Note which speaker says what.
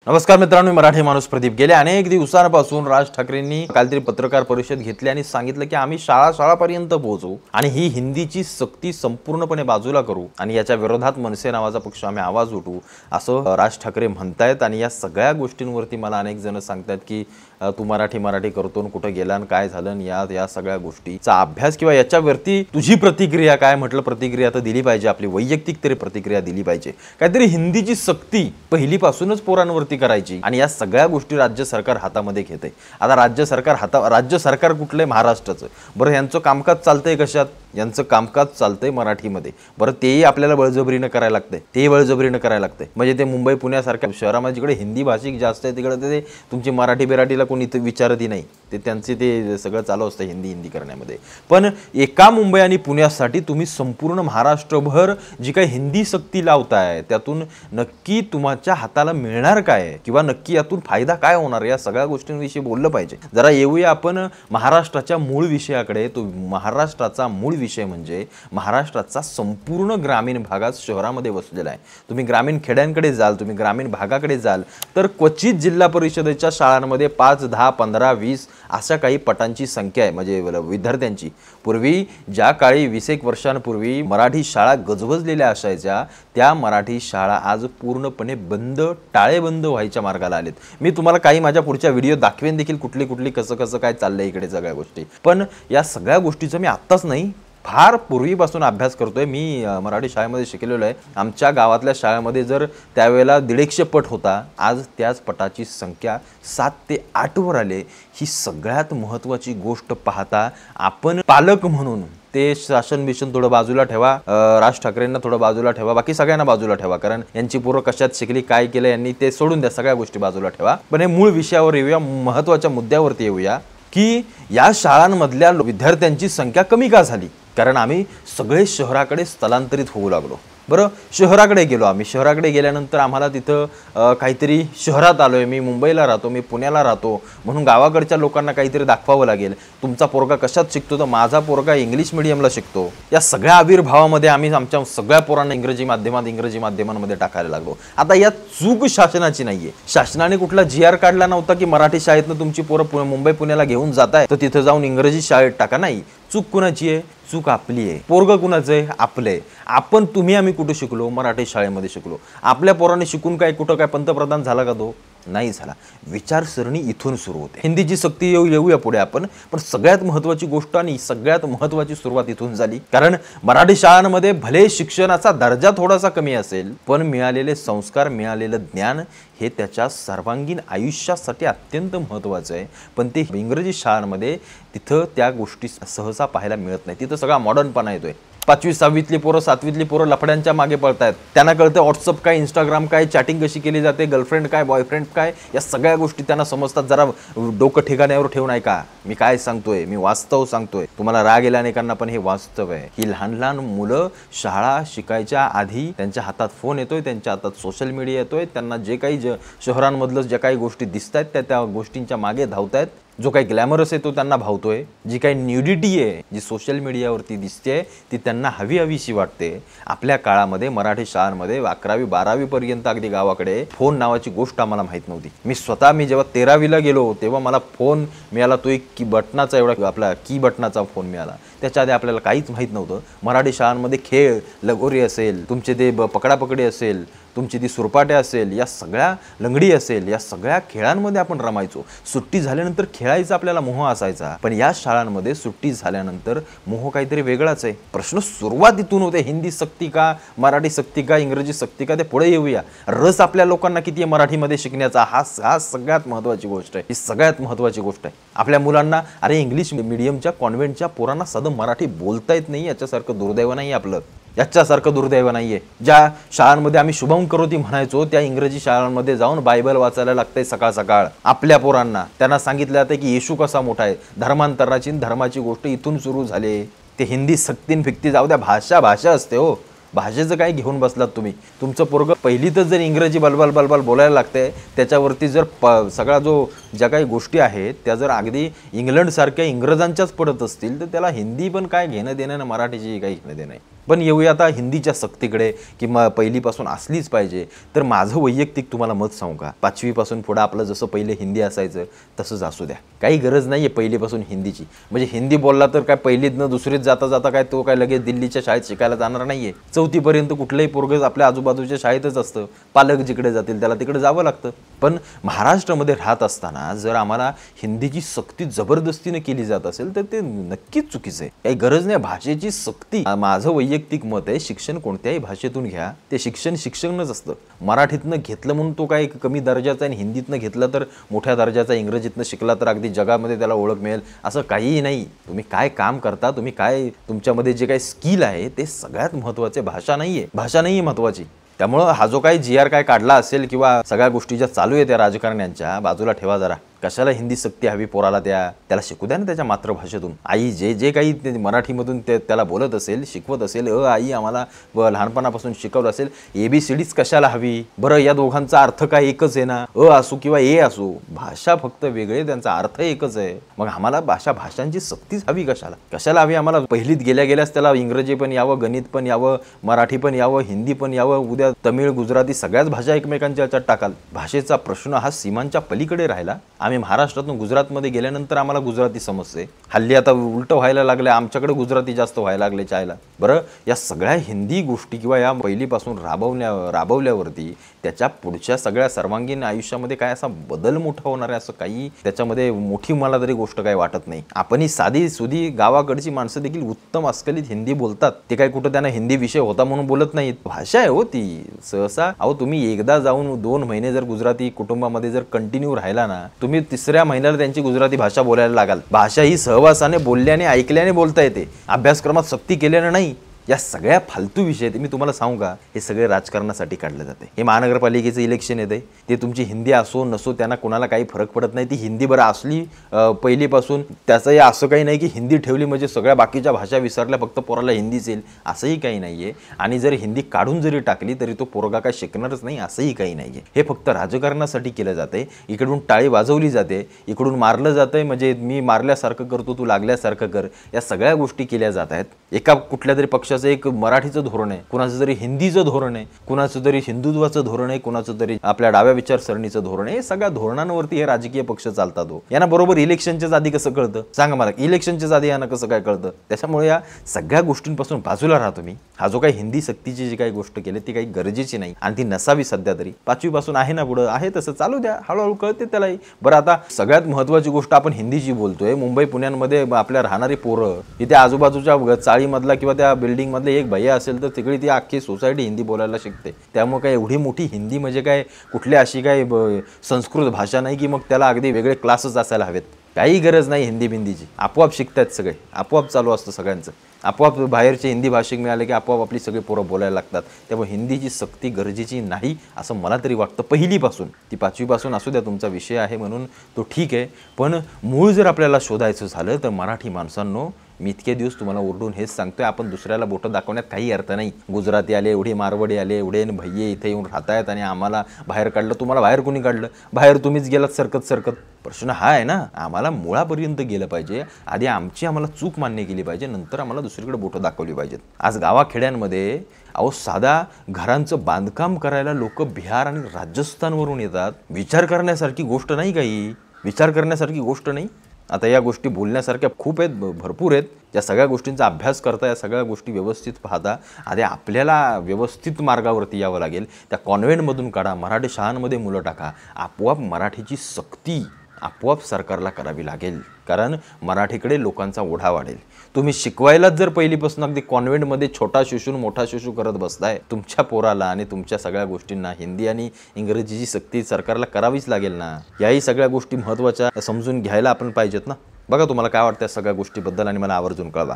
Speaker 1: नमस्कार मित्रांनो, मराठी माणूस प्रदीप। गेल्या अनेक दिवसांपासून राज ठाकरेंनी कालतरी पत्रकार परिषद घेतली आणि सांगितलं की आम्ही शाळापर्यंत पोहोचू आणि ही हिंदीची सक्ती संपूर्णपणे बाजूला करू आणि याच्या विरोधात मनसे नावाचा पक्ष आम्ही आवाज उठवू असं राज ठाकरे म्हणतायत। आणि या सगळ्या गोष्टींवरती मला अनेक जण सांगतात की तू मराठी करतो आणि कुठे गेला आणि काय झालं आणि या सगळ्या गोष्टीचा अभ्यास किंवा याच्यावरती तुझी प्रतिक्रिया काय। म्हटलं प्रतिक्रिया तर दिली पाहिजे, आपली वैयक्तिक तरी प्रतिक्रिया दिली पाहिजे। काहीतरी हिंदीची सक्ती पहिलीपासूनच पोरांवरती करायची आणि या सगळ्या गोष्टी राज्य सरकार हातामध्ये घेते। आता राज्य सरकार कुठले? महाराष्ट्राचं। बरं, यांचं कामकाज चालतंय कशात? यांचं कामकाज चालतंय मराठीमध्ये। बरं, तेही आपल्याला बळजबरीनं करायला लागतंय। म्हणजे ते मुंबई पुण्यासारख्या शहरामध्ये जिकडे हिंदी भाषिक जास्त आहे तिकडे ते तुमची मराठीला कोणी विचारतही नाही, ते त्यांचे ते सगळं चालू असतं हिंदी करण्यामध्ये। पण एका मुंबई आणि पुण्यासाठी तुम्ही संपूर्ण महाराष्ट्रभर जी काही हिंदी सक्ती लावताय त्यातून नक्की तुमच्या हाताला मिळणार काय किंवा नक्की यातून फायदा काय होणार, या सगळ्या गोष्टींविषयी बोललं पाहिजे। जरा येऊया आपण महाराष्ट्राच्या मूळ विषयाकडे। तो महाराष्ट्राचा मूळ विषय म्हणजे महाराष्ट्राचा संपूर्ण ग्रामीण भागात शहरामध्ये वसलेला आहे। तुम्ही ग्रामीण खेड्यांकडे जाल, तुम्ही ग्रामीण भागाकडे जाल तर क्वचित जिल्हा परिषदेच्या शाळांमध्ये 5, 10, 15, 20 अशा काही पटांची संख्या आहे, म्हणजे विद्यार्थ्यांची। पूर्वी ज्या काळी 20 वर्षांपूर्वी मराठी शाळा गजबजलेल्या असायच्या त्या मराठी शाळा आज पूर्णपणे टाळेबंद व्हायच्या मार्गाला आलेत। मी तुम्हाला काही माझ्या पुढच्या व्हिडिओ दाखवेन देखील कुठली कसं काय चाललंय इकडे सगळ्या गोष्टी। पण या सगळ्या गोष्टीचं मी आत्ताच नाही, फार पूर्वीपासून अभ्यास करतोय। मी मराठी शाळेमध्ये शिकलेलो आहे। आमच्या गावातल्या शाळेमध्ये जर त्यावेळेला 150 पट होता, आज त्याच पटाची संख्या 7 ते 8 वर आले। ही सगळ्यात महत्त्वाची गोष्ट पाहता आपण पालक म्हणून ते शासन मिशन थोडं बाजूला ठेवा, राज ठाकरेंना थोडं बाजूला ठेवा, बाकी सगळ्यांना बाजूला ठेवा, कारण यांची पोरं कशात शिकली काय केलं यांनी ते सोडून द्या, सगळ्या गोष्टी बाजूला ठेवा। पण हे मूळ विषयावर येऊया, महत्त्वाच्या मुद्द्यावरती येऊया की या शाळांमधल्या विद्यार्थ्यांची संख्या कमी का झाली। कारण आम्ही सगळे शहराकडे स्थलांतरित होऊ लागलो। बरं, शहराकडे गेलो आम्ही। शहराकडे गेल्यानंतर आम्हाला तिथं काहीतरी शहरात आलोय, मी मुंबईला राहतो, मी पुण्याला राहतो, म्हणून गावाकडच्या लोकांना काहीतरी दाखवावं लागेल। तुमचा पोरगा कशात शिकतो? तर माझा पोरगा इंग्लिश मीडियमला शिकतो। या सगळ्या आविर्भावामध्ये आम्ही आमच्या सगळ्या पोरांना इंग्रजी माध्यमांमध्ये टाकायला लागलो। आता यात चूक शासनाची नाहीये। शासनाने कुठला GR काढला नव्हता की मराठी शाळेतनं तुमची पोरं मुंबई पुण्याला घेऊन जाताय तर तिथं जाऊन इंग्रजी शाळेत टाका। नाही, चूक कुणाची आहे? चूक आपली आहे। पोरग कुणाचं आहे? आपलं आहे। आपण आम्ही कुठे शिकलो? मराठी शाळेमध्ये शिकलो। आपल्या पोराने शिकून काय कुठं काय पंतप्रधान झाला का? तो नाही झाला। विचारसरणी इथून सुरू होते। हिंदीची सक्ती येऊया पुढे आपण, पण सगळ्यात महत्त्वाची गोष्ट आणि सगळ्यात महत्त्वाची सुरुवात इथून झाली। कारण मराठी शाळांमध्ये भले शिक्षणाचा दर्जा थोडासा कमी असेल, पण मिळालेले संस्कार, मिळालेलं ज्ञान हे त्याच्या सर्वांगीण आयुष्यासाठी अत्यंत महत्त्वाचं आहे। पण ते इंग्रजी शाळांमध्ये तिथं त्या गोष्टी सहसा पाहायला मिळत नाही। तिथं सगळा मॉडर्नपणा येतोय। 5वी 6वीतली पोरं 7वीतली पोरं लफड्यांच्या मागे पळतायत। त्यांना कळतं व्हॉट्सअप काय, इंस्टाग्राम काय, चॅटिंग कशी केली जाते, गर्लफ्रेंड काय, बॉयफ्रेंड काय, या सगळ्या गोष्टी त्यांना समजतात। जरा डोकं ठिकाण्यावर ठेवून ऐका, मी काय सांगतोय, मी वास्तव सांगतोय। तुम्हाला राग येईल अनेकांना, पण हे वास्तव आहे। ही लहान मुलं शाळा शिकायच्या आधी त्यांच्या हातात फोन येतोय, त्यांच्या हातात सोशल मीडिया येतोय, त्यांना जे काही शहरांमधलं ज्या काही गोष्टी दिसतायत त्या गोष्टींच्या मागे धावतायत। जो काही ग्लॅमरस आहे तो त्यांना भावतोय, जी काही न्यूडिटी आहे जी सोशल मीडियावरती दिसते ती त्यांना हवीशी वाटते। आपल्या काळामध्ये मराठी शाळांमध्ये 11वी 12वी पर्यंत अगदी गावाकडे फोन नावाची गोष्ट आम्हाला माहीत नव्हती। मी जेव्हा 13वीला गेलो तेव्हा मला फोन मिळाला, तो एक बटनाचा एवढा आपला बटनाचा फोन मिळाला। त्याच्या आधी आपल्याला काहीच माहीत नव्हतं। मराठी शाळांमध्ये खेळ, लगोरी असेल, तुमचे ते पकडापकडी असेल, तुमची ती सुरपाटे असेल, या सगळ्या लंगडी असेल, या सगळ्या खेळांमध्ये आपण रमायचो। सुट्टी झाल्यानंतर खेळायचा आपल्याला मोह असायचा, पण या शाळांमध्ये सुट्टी झाल्यानंतर मोह काहीतरी वेगळाच आहे। प्रश्न सुरुवात इथून होते, हिंदी सक्ती का, मराठी सक्ती का, इंग्रजी सक्ती का, ते पुढे येऊया। रस आपल्या लोकांना किती आहे मराठीमध्ये शिकण्याचा, हा सगळ्यात महत्त्वाची गोष्ट आहे। ही सगळ्यात महत्त्वाची गोष्ट आहे। आपल्या मुलांना अरे इंग्लिश मीडियमच्या कॉन्व्हेंटच्या पोरांना साधं मराठी बोलता येत नाही, याच्यासारखं दुर्दैव नाही आपलं, याच्यासारखं दुर्दैव नाहीये। ज्या शाळांमध्ये आम्ही शुभम करोती म्हणायचो त्या इंग्रजी शाळांमध्ये जाऊन बायबल वाचायला लागतंय सकाळ सकाळ आपल्या पोरांना। त्यांना सांगितलं जातं की येशू कसा मोठा आहे। धर्मांतराची धर्माची गोष्ट इथून सुरू झाली। ते हिंदी सक्तीन फिक्ती जाऊ द्या, भाषा असते हो। भाषेचं काय घेऊन बसलात तुम्ही? तुमचं पोरगं पहिलीतच जर इंग्रजी बलबल बोलायला लागतंय, त्याच्यावरती जर सगळा ज्या काही गोष्टी आहेत त्या जर अगदी इंग्लंडसारख्या इंग्रजांच्याच पडत असतील तर त्याला हिंदी पण काय घेणं देणं ना, मराठीची काही घेणं देणं नाही। पण येऊया आता हिंदीच्या सक्तीकडे, की पहिलीपासून असलीच पाहिजे. तर माझं वैयक्तिक तुम्हाला मत सांगू का, 5वी पासून पुढे आपलं जसं पहिले हिंदी असायचं तसंच असू द्या. काही गरज नाही आहे पहिलीपासून हिंदीची. म्हणजे हिंदी बोलला तर काय पहिलीतनं दुसरीत जाता जाता काय तो काय लगेच दिल्लीच्या शाळेत शिकायला जाणार नाही आहे. 4थी पर्यंत कुठलंही पोरगं आपल्या आजूबाजूच्या शाळेतच असतं. पालक जिकडे जातील त्याला तिकडे जावं लागतं. पण महाराष्ट्रामध्ये राहत असताना जर आम्हाला हिंदीची सक्ती जबरदस्तीने केली जात असेल तर ते नक्कीच चुकीचं आहे. काही गरज नाही भाषेची सक्ती. माझं वैयक्तिक मत आहे, शिक्षण कोणत्याही भाषेतून घ्या, ते शिक्षण शिक्षणच असतं. मराठीतनं घेतलं म्हणून तो काय कमी दर्जाचा आहे, हिंदीतनं घेतलं तर मोठ्या दर्जाचा, इंग्रजीतनं शिकला तर अगदी जगामध्ये त्याला ओळख मिळेल असं काहीही नाही. तुम्ही काय काम करता, तुम्ही काय तुमच्यामध्ये जे काही स्किल आहे ते सगळ्यात महत्त्वाचे. भाषा नाही आहे, भाषा नाही आहे महत्त्वाची. त्यामुळं हा जो काही GR काय काढला असेल किंवा सगळ्या गोष्टी ज्या चालू आहे त्या राजकारण्यांच्या, बाजूला ठेवा जरा. कशाला हिंदी सक्ती हवी पोराला, त्याला शिकू द्या ना त्याच्या मातृभाषेतून. आई जे काही मराठीमधून त्याला बोलत असेल, शिकवत असेल, आई आम्हाला लहानपणापासून शिकवलं असेल, ABCDच कशाला हवी बरं. या दोघांचा अर्थ काय एकच आहे ना, असू किंवा ए असू, भाषा फक्त वेगळे, त्यांचा अर्थ एकच आहे. मग आम्हाला भाषांची सक्तीच हवी कशाला हवी आम्हाला. पहिलीत गेल्याच त्याला इंग्रजी पण यावं, गणित पण यावं, मराठी पण यावं, हिंदी पण यावं, उद्या तमिळ, गुजराती सगळ्याच भाषा एकमेकांच्या याच्यात टाकाल. भाषेचा प्रश्न हा सीमांच्या पलीकडे राहिला. आम्ही महाराष्ट्रातून गुजरातमध्ये गेल्यानंतर आम्हाला गुजराती समजते. हल्ली आता उलटं व्हायला लागले, आमच्याकडे गुजराती जास्त व्हायला लागले चायला. बरं, या सगळ्या हिंदी गोष्टी किंवा या पहिलीपासून राबवल्यावरती त्याच्या पुढच्या सगळ्या सर्वांगीण आयुष्यामध्ये काय असा बदल मोठा होणार आहे असं काही त्याच्यामध्ये मोठी मला तरी गोष्ट काही वाटत नाही. आपण ही साधी सुधी गावाकडची माणसं देखील उत्तम अस्खलित हिंदी बोलतात. ते काय कुठं त्यांना हिंदी विषय होता म्हणून बोलत नाहीत. भाषा आहे हो ती. सहसा तुम्ही एकदा जाऊन 2 महिने जर गुजराती कुटुंबामध्ये जर कंटिन्यू राहिला ना, तुम्ही 3ऱ्या महिन्याला त्यांची गुजराती भाषा बोलायला लागाल. भाषा ही सहवासाने, बोलल्याने, ऐकल्याने बोलता येते, अभ्यासक्रमात सक्ती केल्याने नाही. या सगळ्या फालतू विषय मी तुम्हाला सांगू का, हे सगळे राजकारणासाठी काढले जाते. हे महानगरपालिकेचं इलेक्शन येते, ते तुमची हिंदी असो नसो त्यांना कोणाला काही फरक पडत नाही. ती हिंदी बरं असली पहिलीपासून, त्याचंही असं काही नाही की हिंदी ठेवली म्हणजे सगळ्या बाकीच्या भाषा विसरल्या, फक्त पोराला हिंदीच येईल असंही काही नाही आहे. आणि जर हिंदी काढून जरी टाकली तरी तो पोरगा काय शिकणारच नाही असंही काही नाही आहे. हे फक्त राजकारणासाठी केलं जाते. इकडून टाळी वाजवली जाते, इकडून मारलं जातंय, म्हणजे मी मारल्यासारखं करतो तू लागल्यासारखं कर. या सगळ्या गोष्टी केल्या जात आहेत. एका कुठल्या तरी पक्षाचं एक मराठीचं धोरण आहे, कुणाचं तरी हिंदीचं धोरण आहे, कुणाचं तरी हिंदुत्वाचं धोरण आहे, कुणाचं तरी आपल्या डाव्या विचारसरणीचं धोरण आहे. सगळ्या धोरणांवरती हे राजकीय पक्ष चालतात. यांना बरोबर इलेक्शनच्या आधी कसं कळतं सांगा मला, इलेक्शनच्या आधी यांना कसं काय कळतं. त्याच्यामुळे या सगळ्या गोष्टींपासून बाजूला राहतो मी. हा जो काही हिंदी सक्तीची जी काही गोष्ट केली ती काही गरजेची नाही आणि ती नसावी. सध्या तरी 5वी पासून आहे ना, पुढं आहे तसं चालू द्या, हळूहळू कळते त्यालाही. बरं, आता सगळ्यात महत्त्वाची गोष्ट आपण हिंदीची बोलतोय. मुंबई पुण्यामध्ये आपल्या राहणारी पोरं, इथे आजूबाजूच्या चाळीमधला किंवा त्या बिल्डिंग मधले एक भैया असेल तर तिकडे ती अख्खी सोसायटी हिंदी बोलायला शिकते. त्यामुळे काय एवढी मोठी हिंदी म्हणजे काय कुठली अशी काय संस्कृत भाषा नाही की मग त्याला अगदी वेगळे क्लासेस असायला हवेत. काही गरज नाही हिंदी बिंदीची. आपोआप शिकतात सगळे, आपोआप चालू असतं सगळ्यांचं. आपोआप बाहेरचे हिंदी भाषिक मिळाले की आपोआप आपली सगळी पोरं बोलायला लागतात. त्यामुळे हिंदीची सक्ती गरजेची नाही असं मला तरी वाटतं. पहिलीपासून, ती 5वी पासून असू द्या, तुमचा विषय आहे म्हणून तो ठीक आहे. पण मूळ जर आपल्याला शोधायचं झालं तर मराठी माणसांनो, मी इतके दिवस तुम्हाला ओरडून हेच सांगतोय, आपण दुसऱ्याला बोटं दाखवण्यात काही अर्थ नाही. गुजराती आले, एवढे मारवाडी आले, एवढे भैये इथे येऊन राहतायत आणि आम्हाला बाहेर काढलं. तुम्हाला बाहेर कोणी काढलं? बाहेर तुम्हीच गेलात सरकत. प्रश्न हा आहे ना, आम्हाला मुळापर्यंत गेलं पाहिजे. आधी आम्हाला चूक मान्य केली पाहिजे, नंतर आम्हाला दुसरीकडे बोटं दाखवली पाहिजेत. आज गावाखेड्यांमध्ये साधा घरांचं बांधकाम करायला लोक बिहार आणि राजस्थानवरून येतात. विचार करण्यासारखी गोष्ट नाही, काही विचार करण्यासारखी गोष्ट नाही. आता या गोष्टी बोलण्यासारख्या खूप आहेत, भरपूर आहेत. या सगळ्या गोष्टींचा अभ्यास करता, या सगळ्या गोष्टी व्यवस्थित पाहता. आधी आपल्याला व्यवस्थित मार्गावरती यावं लागेल. त्या कॉन्व्हेंटमधून काढा, मराठी शाळांमध्ये मुलं टाका. आपोआप मराठीची सक्ती आपोआप सरकारला करावी लागेल, कारण मराठीकडे लोकांचा ओढा वाढेल. तुम्ही शिकवायलाच जर पहिलीपासून अगदी कॉन्व्हेंटमध्ये छोटा शिशून मोठा शिशू करत बसताय, तुमच्या पोराला आणि तुमच्या सगळ्या गोष्टींना हिंदी आणि इंग्रजीची सक्ती सरकारला करावीच लागेल ना. याही सगळ्या गोष्टी महत्त्वाच्या समजून घ्यायला आपण पाहिजेत ना. बघा तुम्हाला काय वाटतं सगळ्या गोष्टीबद्दल आणि मला आवर्जून कळवा.